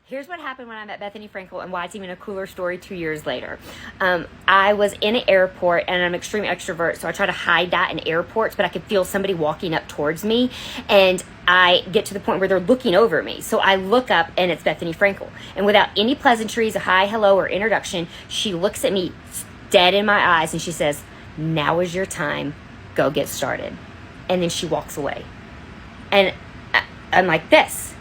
Here's what happened when I met Bethenny Frankel and why it's even a cooler story 2 years later. I was in an airport, and I'm an extreme extrovert, so I try to hide that in airports, but I could feel somebody walking up towards me, and I get to the point where they're looking over me. So I look up, and it's Bethenny Frankel. And without any pleasantries, a hi, hello, or introduction, she looks at me dead in my eyes, and she says, "Now is your time. Go get started." And then she walks away. And I'm like this.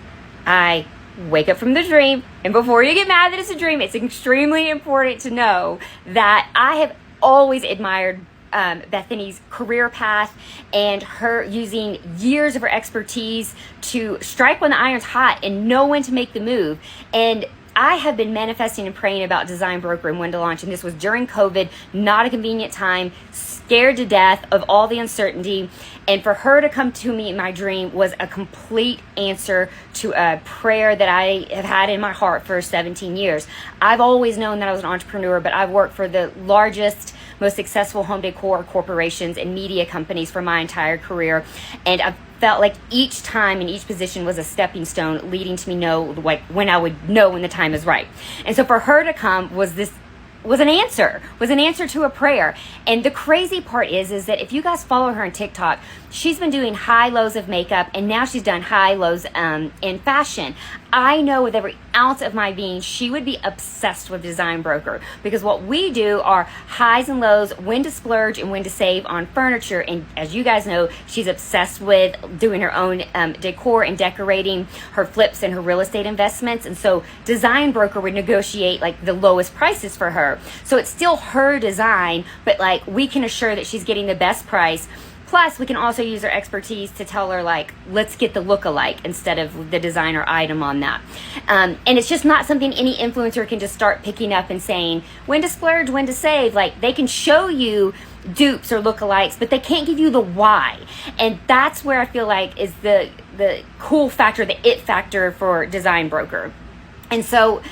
I wake up from the dream, and before you get mad that it's a dream, it's extremely important to know that I have always admired Bethenny's career path and her using years of her expertise to strike when the iron's hot and know when to make the move. And I have been manifesting and praying about Design Broker and when to launch, and this was during COVID, not a convenient time, scared to death of all the uncertainty. And for her to come to me in my dream was a complete answer to a prayer that I have had in my heart for 17 years. I've always known that I was an entrepreneur, but I've worked for the largest, most successful home decor corporations and media companies for my entire career. And I've felt like each time in each position was a stepping stone leading to me know like when I would know when the time is right. And so for her to come was an answer to a prayer. And the crazy part is that if you guys follow her on TikTok, she's been doing high lows of makeup, and now she's done high lows in fashion. I know with every ounce of my being, she would be obsessed with Design Broker, because what we do are highs and lows, when to splurge and when to save on furniture. And as you guys know, she's obsessed with doing her own decor and decorating, her flips and her real estate investments. And so Design Broker would negotiate like the lowest prices for her. So it's still her design, but like we can assure that she's getting the best price. Plus, we can also use our expertise to tell her, like, let's get the look-alike instead of the designer item on that. And it's just not something any influencer can just start picking up and saying, when to splurge, when to save. Like, they can show you dupes or lookalikes, but they can't give you the why. And that's where I feel like is the cool factor, the it factor for Design Broker. And so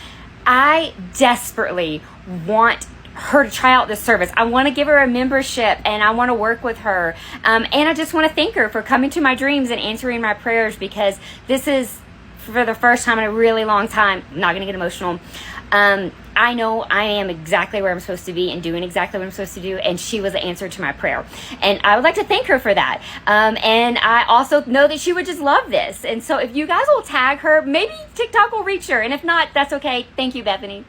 I desperately want her to try out this service. I want to give her a membership, and I want to work with her. And I just want to thank her for coming to my dreams and answering my prayers, because this is for the first time in a really long time. I'm not going to get emotional. I know I am exactly where I'm supposed to be and doing exactly what I'm supposed to do, and she was the answer to my prayer. And I would like to thank her for that. And I also know that she would just love this. And so if you guys will tag her, maybe TikTok will reach her. And if not, that's okay. Thank you, Bethenny.